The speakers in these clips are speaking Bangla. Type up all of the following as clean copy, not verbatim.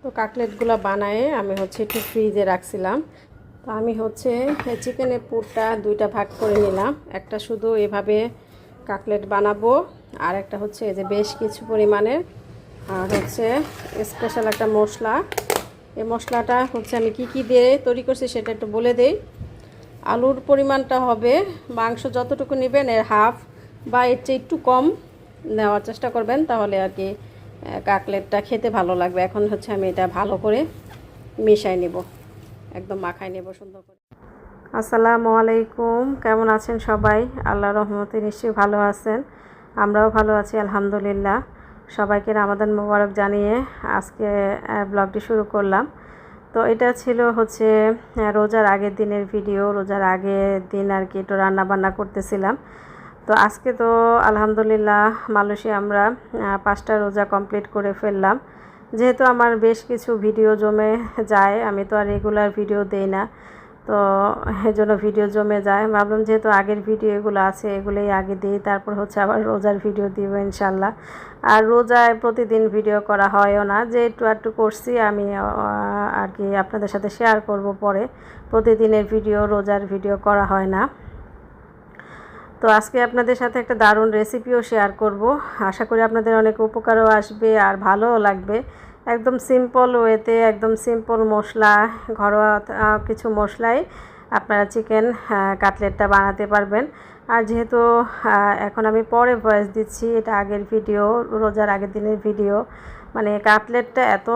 তো কাটলেটগুলো বানায়ে আমি হচ্ছে একটু ফ্রিজে রাখছিলাম। তো আমি হচ্ছে চিকেনের পুরটা দুইটা ভাগ করে নিলাম। একটা শুধু এভাবে কাটলেট বানাবো, আর একটা হচ্ছে এই যে বেশ কিছু পরিমাণের আর হচ্ছে স্পেশাল একটা মশলা। এই মশলাটা হচ্ছে আমি কি দিয়ে তৈরি করছি সেটা একটু বলে দেই। আলুর পরিমাণটা হবে মাংস যতটুকু নেবেন এর হাফ বা এর চেয়ে একটু কম নেওয়ার চেষ্টা করবেন, তাহলে আর কি কাটলেটটা খেতে ভালো লাগবে। এখন হচ্ছে আমি এটা ভালো করে মিশাই নেব, একদম মাখাই নেব সুন্দর করে। আসসালামু আলাইকুম, কেমন আছেন সবাই? আল্লাহর রহমতে নিশ্চয়ই ভালো আছেন, আমরাও ভালো আছি আলহামদুলিল্লাহ। সবাইকে রমাদান মোবারক জানিয়ে আজকে ব্লগটি শুরু করলাম। তো এটা ছিল হচ্ছে রোজার আগের দিনের ভিডিও। রোজার আগের দিন আর কি একটু রান্নাবান্না করতেছিলাম। তো আজকে তো আলহামদুলিল্লাহ মালয়েশিয়া আমরা 5টা রোজা কমপ্লিট করে ফেললাম। যেহেতু আমার বেশ কিছু ভিডিও জমে যায়, আমি তো আর রেগুলার ভিডিও দেই না, তো এজন্য ভিডিও জমে যায়। ভাবলাম যেহেতু আগের ভিডিও এগুলো আছে এগুলোই আগে দিই, তারপর হচ্ছে আবার রোজার ভিডিও দিব ইনশাল্লাহ। আর রোজায় প্রতিদিন ভিডিও করা হয়ও না, যে একটু করছি আমি আর কি আপনাদের সাথে শেয়ার করব পরে। প্রতিদিনের ভিডিও রোজার ভিডিও করা হয় না। তো আজকে আপনাদের সাথে একটা দারুণ রেসিপিও শেয়ার করব। আশা করি আপনাদের অনেক উপকারও আসবে আর ভালোও লাগবে। একদম সিম্পল ওয়েতে, একদম সিম্পল মশলা, ঘরোয়া কিছু মশলাই আপনারা চিকেন কাটলেটটা বানাতে পারবেন। আর যেহেতু এখন আমি পরে ভয়েস দিচ্ছি, এটা আগের ভিডিও, রোজার আগের দিনের ভিডিও, মানে কাটলেটটা এত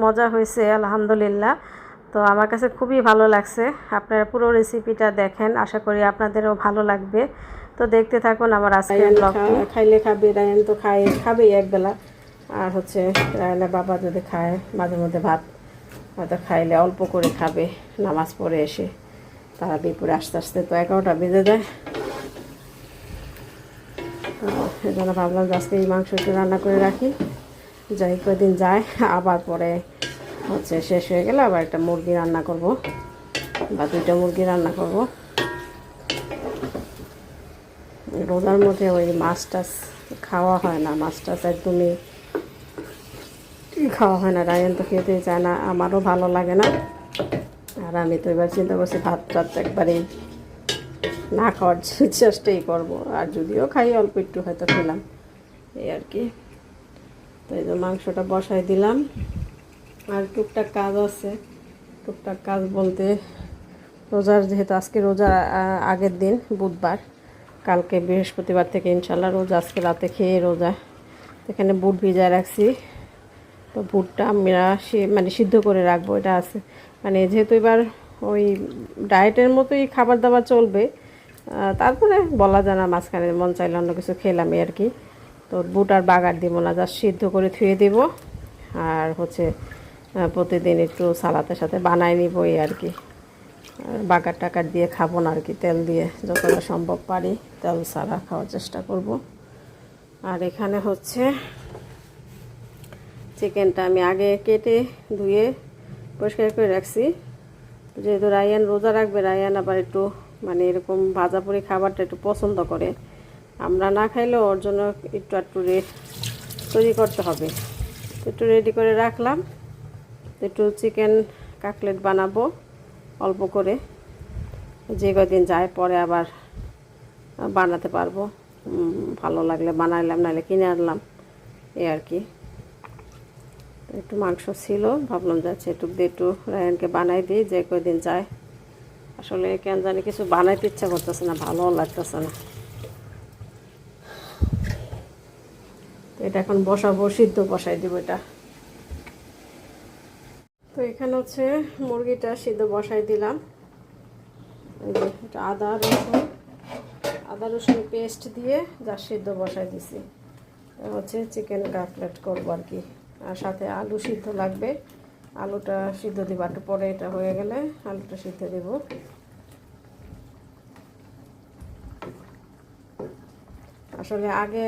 মজা হয়েছে আলহামদুলিল্লাহ। তো আমার কাছে খুবই ভালো লাগছে। আপনারা পুরো রেসিপিটা দেখেন, আশা করি আপনাদেরও ভালো লাগবে। তো দেখতে থাকুন আমার আজকের ব্লগটি। খাইলে খাবে, রায়ান তো খাবেই একবেলা। আর হচ্ছে রায়ানের বাবা যদি খায় মাঝে মধ্যে ভাত হয়তো খাইলে অল্প করে খাবে নামাজ পড়ে এসে। তারা দুপুরে আস্তে আস্তে তো 11টা বেজে যায়। তো এই জন্য ভাবলাম যে আজকে এই মাংস একটু রান্না করে রাখি, যাই কদিন যায়, আবার পরে হচ্ছে শেষ হয়ে গেলে আবার একটা মুরগি রান্না করব বা 2টা মুরগি রান্না করব। রোজার মধ্যে ওই মাছ টাছ খাওয়া হয় না, মাছ টাছ একদমই খাওয়া হয় না। রায়ান তো খেতেই চায় না, আমারও ভালো লাগে না। আর আমি তো এবার চিন্তা করছি ভাত টাত একবারেই না খাওয়ার চেষ্টাই করব। আর যদিও খাই অল্প একটু হয়তো খেলাম, এই আর কি। তো এই যে মাংসটা বসাই দিলাম। আর টুকটাক কাজ আছে। টুকটাক কাজ বলতে রোজার, যেহেতু আজকে রোজার আগের দিন বুধবার, কালকে বৃহস্পতিবার থেকে ইনশাল্লাহ রোজা, আজকে রাতে খেয়ে রোজা। এখানে বুট ভিজায় রাখছি। তো বুটটা আমরা মানে সিদ্ধ করে রাখবো, এটা আছে। মানে যেহেতু এবার ওই ডায়েটের মতোই খাবার দাবার চলবে, তারপরে বলা যায় না, মাঝখানে মন চাইলে অন্য কিছু খেলাম আর কি। তো বুট আর বাগার দিব না, জাস্ট সিদ্ধ করে ধুয়ে দেব। আর হচ্ছে প্রতিদিন একটু সালাতের সাথে বানাই নিব এই আর কি। আর বাগার টাকার দিয়ে খাবো না আর কি, তেল দিয়ে যতটা সম্ভব পারি তেল ছাড়া খাওয়ার চেষ্টা করব। আর এখানে হচ্ছে চিকেনটা আমি আগে কেটে ধুয়ে পরিষ্কার করে রাখছি। যেহেতু রায়ান রোজা রাখবে, রায়ান আবার একটু মানে এরকম ভাজা পুরি খাবারটা একটু পছন্দ করে। আমরা না খাইলেও ওর জন্য একটু তৈরি করতে হবে। একটু রেডি করে রাখলাম। একটু চিকেন কাটলেট বানাবো অল্প করে, যে কদিন যায় পরে আবার বানাতে পারবো। ভালো লাগলে বানাইলাম, নাহলে কিনে আনলাম এই আর কি। একটু মাংস ছিল, ভাবলাম যাচ্ছে একটু দিয়ে একটু রায়ানকে বানাই দিই যে কদিন যায়। আসলে কেন জানি কিছু বানাইতে ইচ্ছা করতেছে না, ভালোও লাগতেছে না। তো এটা এখন বসাবো, সিদ্ধ বসাই দিব এটা। তো এখানে হচ্ছে মুরগিটা সিদ্ধ বসাই দিলাম। এই যে এটা আদা রসুন পেস্ট দিয়ে যা সিদ্ধ বসাই দিছি। হচ্ছে চিকেন কাটলেট করবো আর কি। আর সাথে আলু সিদ্ধ লাগবে, আলুটা সিদ্ধ দিব একটু পরে। এটা হয়ে গেলে আলুটা সিদ্ধ দেব। আসলে আগে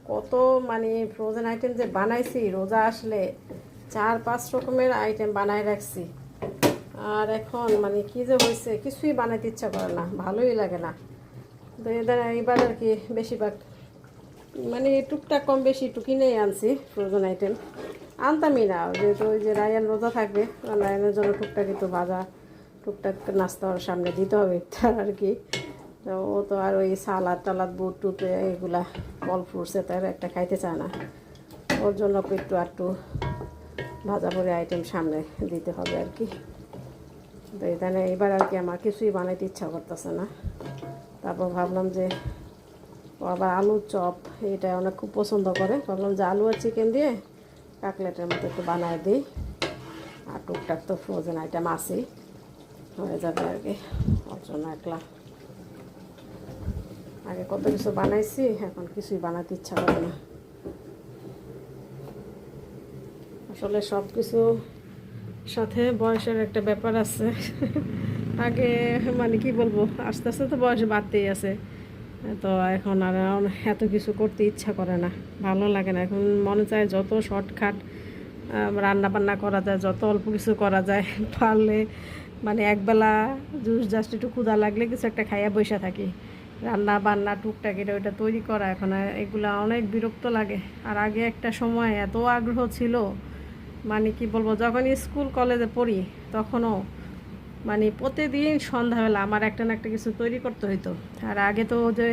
কত মানে ফ্রোজেন আইটেম যে বানাইছি, রোজা আসলে 4-5 রকমের আইটেম বানাই রাখছি। আর এখন মানে কী যে হয়েছে, কিছুই বানাইতে ইচ্ছা করে না, ভালোই লাগে না। তো এবার আর কি বেশিরভাগ মানে টুকটাক কম বেশি একটু কিনেই আনছি ফ্রোজেন আইটেম। আনতামই না, যেহেতু ওই যে রায়ান রোজা থাকবে, রায়ানের জন্য টুকটাক একটু ভাজা টুকটাক নাস্তা ওর সামনে দিতে হবে ইফতার আর কি। তো ও তো আর ওই সালাদ টালাদ বুট টুট এগুলা ফল ফ্রুটসে তার একটা খাইতে চায় না, ওর জন্য একটু ভাজা ভরে আইটেম সামনে দিতে হবে আর কি। তো এখানে এবার আর কি আমার কিছুই বানাইতে ইচ্ছা করতেছে না। তারপর ভাবলাম যে ও আবার আলুর চপ এটা অনেক খুব পছন্দ করে, ভাবলাম যে আলু আর চিকেন দিয়ে কাকলেটের মতো একটু বানায় দিই, আর টুকটাক তো ফ্রোজেন আইটেম আছেই, হয়ে যাবে আর কি। ওর জন্য একলা আগে কত কিছু বানাইছি, এখন কিছুই বানাতে ইচ্ছা করে না। আসলে সব কিছু সাথে বয়সের একটা ব্যাপার আছে। আগে মানে কি বলবো, আস্তে আস্তে তো বয়স বাড়তেই আছে, তো এখন আর এত কিছু করতে ইচ্ছা করে না, ভালো লাগে না। এখন মনে চায় যত শর্টকাট রান্না বান্না করা যায়, যত অল্প কিছু করা যায়, পারলে মানে একবেলা জাস্ট একটু ক্ষুধা লাগলে কিছু একটা খাইয়া বসে থাকি। রান্না বান্না টুকটাক এটা ওইটা তৈরি করা এখন এগুলো অনেক বিরক্ত লাগে। আর আগে একটা সময় এত আগ্রহ ছিল, মানে কি বলবো, যখন স্কুল কলেজে পড়ি তখনও মানে প্রতিদিন সন্ধ্যাবেলা আমার একটা না একটা কিছু তৈরি করতে হইতো। আর আগে তো যে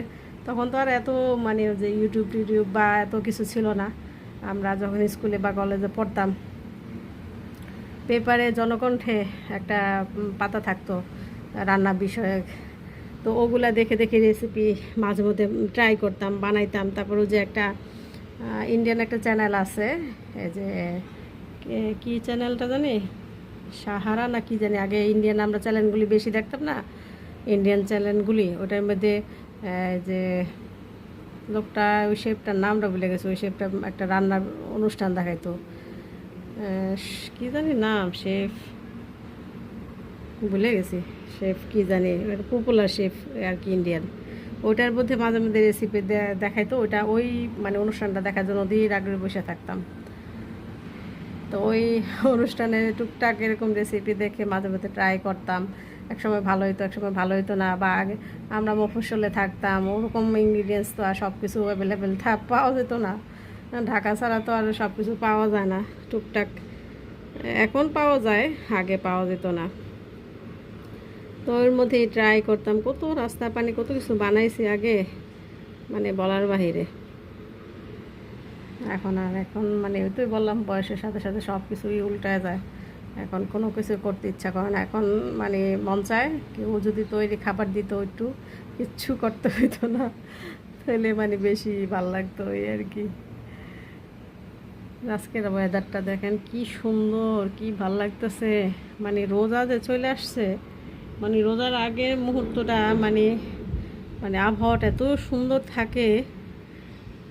তখন তো আর এত মানে যে ইউটিউব টিউটিউব বা এত কিছু ছিল না। আমরা যখন স্কুলে বা কলেজে পড়তাম, পেপারে জনকণ্ঠে একটা পাতা থাকতো রান্না বিষয়ক, তো ওগুলা দেখে দেখে রেসিপি মাঝে মধ্যে ট্রাই করতাম, বানাইতাম। তারপরে যে একটা ইন্ডিয়ান একটা চ্যানেল আছে, এই যে কি চ্যানেলটা জানি, সাহারা না কি জানি, আগে ইন্ডিয়ান আমরা চ্যানেলগুলি বেশি দেখতাম না, ইন্ডিয়ান চ্যানেলগুলি, ওটার মধ্যে যে লোকটা ওই শেফটার নামটা ভুলে গেছে, ওই শেফটা একটা রান্নার অনুষ্ঠান দেখাইতো, কি জানি নাম, শেফ ভুলে গেছি, শেফ কি জানি, পপুলার শেফ আর কি ইন্ডিয়ান, ওইটার মধ্যে মাঝে মধ্যে রেসিপি দেখাইতো। ওইটা ওই মানে অনুষ্ঠানটা দেখার জন্য অধীর আগ্রহে বসে থাকতাম। তো ওই অনুষ্ঠানে টুকটাক এরকম রেসিপি দেখে মাঝে মধ্যে ট্রাই করতাম। একসময় ভালো হতো, একসময় ভালো হতো না, বা আগে আমরা মফস্বলে থাকতাম, ওরকম ইনগ্রিডিয়েন্টস তো আর সব কিছু অ্যাভেলেবেল পাওয়া যেত না, ঢাকা ছাড়া তো আর সব কিছু পাওয়া যায় না। টুকটাক এখন পাওয়া যায়, আগে পাওয়া যেত না। তো ওর মধ্যেই ট্রাই করতাম, কত রাস্তা পানি কত কিছু বানাইছি আগে, মানে বলার বাহিরে। এখন মানে ওই তো বললাম, বয়সের সাথে সাথে সব কিছুই উল্টায় যায়, এখন কোনো কিছু করতে ইচ্ছা করে না। এখন মানে মন চায় কেউ যদি তৈরি খাবার দিত, একটু কিচ্ছু করতে হইতো না, তাহলে মানে বেশি ভাল লাগতো এই আর কি। আজকের ওয়েদারটা দেখেন কি সুন্দর, কি ভাল লাগতেছে, মানে রোজা যে চলে আসছে, মানে রোজার আগের মুহূর্তটা মানে মানে আবহাওয়াটা এত সুন্দর থাকে,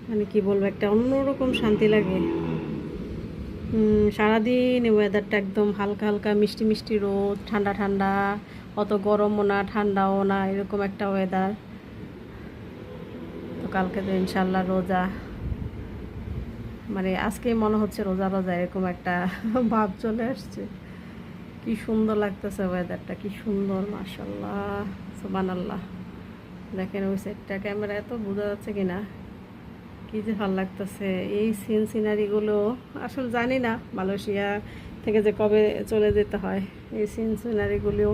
মানে কি বলবো, একটা অন্যরকম শান্তি লাগে। সারাদিন ওয়েদারটা একদম হালকা হালকা মিষ্টি মিষ্টি রোদ, ঠান্ডা ঠান্ডা, অত গরমও না ঠান্ডাও না, এরকম একটা ওয়েদার। তো কালকে তো ইনশাল্লাহ রোজা, মানে আজকেই মনে হচ্ছে রোজা রোজা এরকম একটা ভাব চলে আসছে। কি সুন্দর লাগতেছে ওয়েদারটা, কি সুন্দর, মাশাল্লাহ, সুবহানাল্লাহ। দেখেন ওই সাইডটা ক্যামেরা এত বোঝা যাচ্ছে কিনা, কি যে ভালো লাগতেছে। এই সিনারিগুলো আসলে জানি না মালয়েশিয়া থেকে যে কবে চলে যেতে হয়, এই সিনারিগুলিও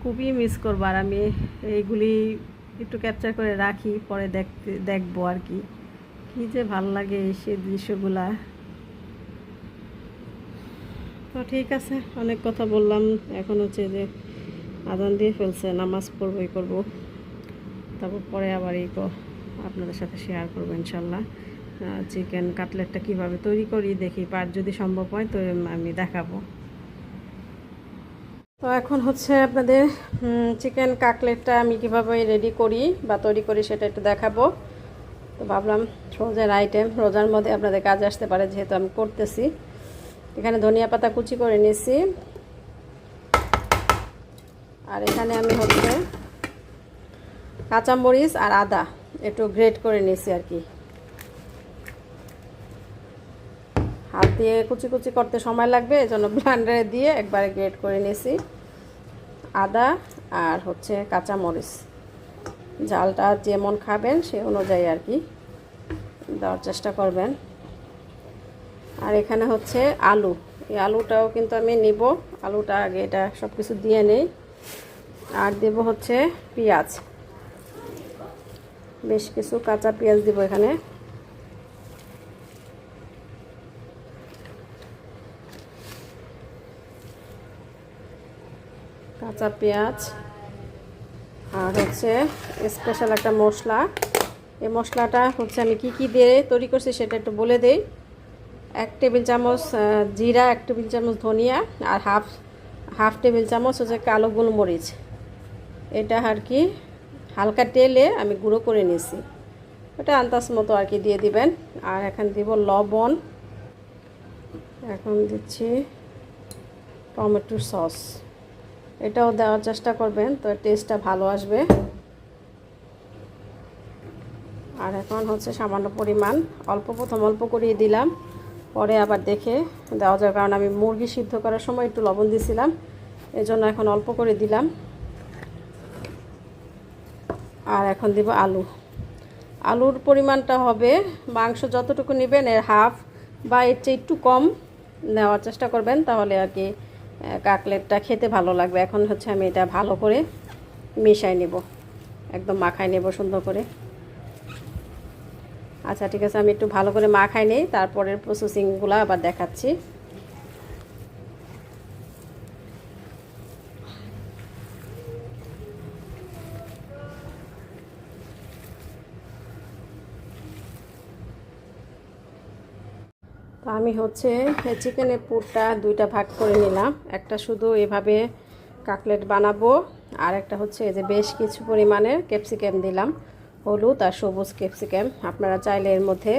খুবই মিস করবো। আর আমি এইগুলি একটু ক্যাপচার করে রাখি, পরে দেখবো আর কি, কি যে ভাল লাগে সেই দৃশ্যগুলা। তো ঠিক আছে, অনেক কথা বললাম, এখন হচ্ছে যে আজান দিয়ে ফেলছে, নামাজ পড়বই করবো, তারপর পরে আবার আপনাদের সাথে শেয়ার করবো ইনশাল্লাহ। চিকেন কাটলেটটা কিভাবে তৈরি করি দেখি, পার যদি সম্ভব হয় তো আমি দেখাবো। তো এখন হচ্ছে আপনাদের চিকেন কাটলেটটা আমি কিভাবে রেডি করি বা তৈরি করি সেটা একটু দেখাবো। তো ভাবলাম রোজার আইটেম, রোজার মধ্যে আপনাদের কাজে আসতে পারে যেহেতু আমি করতেছি। এখানে ধনিয়া পাতা কুচি করে নিয়েছি, আর এখানে আমি হচ্ছে কাঁচামরিচ আর আদা একটু গ্রেট করে নিয়েছি আর কি। হাত দিয়ে কুচি কুচি করতে সময় লাগবে, এজন্য ব্লেন্ডারে দিয়ে একবারে গ্রেট করে নিয়েছি আদা আর হচ্ছে কাঁচামরিচ। ঝালটা যেমন খাবেন সে অনুযায়ী আর কি দেওয়ার চেষ্টা করবেন। আর এখানে হচ্ছে আলু, এই আলুটাও কিন্তু আমি নিব। আলুটা আগে এটা সব কিছু দিয়ে নেই। আর দেব হচ্ছে পেঁয়াজ, বেশ কিছু কাঁচা পেঁয়াজ দিব এখানে। কাঁচা পেঁয়াজ আর হচ্ছে স্পেশাল একটা মশলা। এই মশলাটা হচ্ছে আমি কি দিয়ে তৈরি করছি সেটা একটু বলে দেই। 1 টেবিল চামচ জিরা, 1 টেবিল চামচ ধনিয়া, আর হাফ টেবিল চামচ হচ্ছে কালো গোলমরিচ। এটা আর কি হালকা তেলে আমি গুঁড়ো করে নিয়েছি, ওটা আন্দাজ মতো আর কি দিয়ে দিবেন। আর এখন দিব লবণ, এখন দিচ্ছি টমেটো সস, এটাও দেওয়ার চেষ্টা করবেন, তো টেস্টটা ভালো আসবে। আর এখন হচ্ছে সামান্য পরিমাণ, প্রথম অল্প করিয়ে দিলাম, পরে আবার দেখে দেওয়া যায়, কারণ আমি মুরগি সিদ্ধ করার সময় একটু লবণ দিয়েছিলাম, এজন্য এখন অল্প করে দিলাম। আর এখন দিব আলু। আলুর পরিমাণটা হবে মাংস যতটুকু নেবেন এর হাফ বা এর চেয়ে একটু কম নেওয়ার চেষ্টা করবেন, তাহলে আর কি কাটলেটটা খেতে ভালো লাগবে। এখন হচ্ছে আমি এটা ভালো করে মিশাই নেব, একদম মাখাই নেব সুন্দর করে। আচ্ছা ঠিক আছে, আমি একটু ভালো করে মাখাই নেই, তারপরের প্রসেসিংগুলো আবার দেখাচ্ছি। তো আমি হচ্ছে চিকেনের পুরটা 2টা ভাগ করে নিলাম, একটা শুধু এভাবে কাটলেট বানাবো, আর একটা হচ্ছে এই যে বেশ কিছু পরিমাণের ক্যাপসিকাম দিলাম, হলুদ আর সবুজ ক্যাপসিকাম। আপনারা চাইলে এর মধ্যে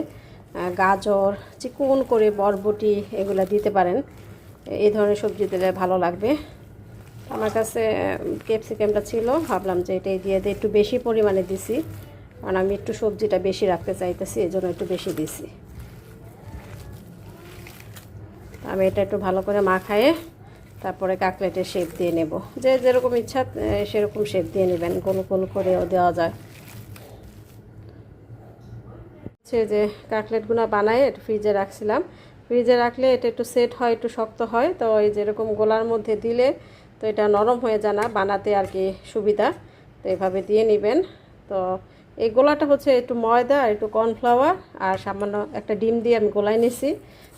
গাজর, চিকন করে বরবটি এগুলো দিতে পারেন, এই ধরনের সবজি দিলে ভালো লাগবে। আমার কাছে ক্যাপসিকামটা ছিল, ভাবলাম যে এটাই দিয়ে দিই, একটু বেশি পরিমাণে দিছি, কারণ আমি একটু সবজিটা বেশি রাখতে চাইতেছি, এই জন্য একটু বেশি দিছি। আমি এটা একটু ভালো করে মাখায়ে তারপরে কাটলেটের শেপ দিয়ে নেব, যে যেরকম ইচ্ছা সেরকম শেপ দিয়ে নেবেন, গোল গোল করেও দেওয়া যায়। হচ্ছে যে কাটলেটগুলো বানায় একটু ফ্রিজে রাখছিলাম, ফ্রিজে রাখলে এটা একটু সেট হয়, একটু শক্ত হয়, তো এই যেরকম গোলার মধ্যে দিলে তো এটা নরম হয়ে যায় না, বানাতে আর কি সুবিধা, তো এভাবে দিয়ে নেবেন। তো এই গোলাটা হচ্ছে একটু ময়দা আর একটু কর্নফ্লাওয়ার আর সামান্য একটা ডিম দিয়ে আমি গোলায় নিছি।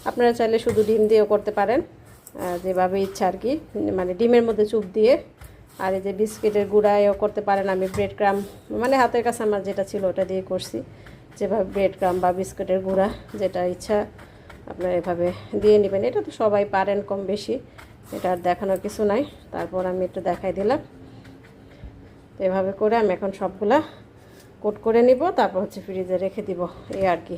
আপনারা চাইলে শুধু ডিম দিয়েও করতে পারেন, যেভাবে ইচ্ছা আর কি, মানে ডিমের মধ্যে চুপ দিয়ে। আর এই যে বিস্কিটের গুঁড়ায়ও করতে পারেন, আমি ব্রেড ক্রাম মানে হাতের কাছে আমার যেটা ছিল ওটা দিয়ে করছি, যেভাবে ব্রেড ক্রাম বা বিস্কুটের গুঁড়া যেটা ইচ্ছা আপনারা এভাবে দিয়ে নেবেন। এটা তো সবাই পারেন কম বেশি, এটা আর দেখানোর কিছু নাই, তারপর আমি একটু দেখাই দিলাম। তো এভাবে করে আমি এখন সবগুলা কোট করে নিব, তারপর হচ্ছে ফ্রিজে রেখে দিব, এই আর কি।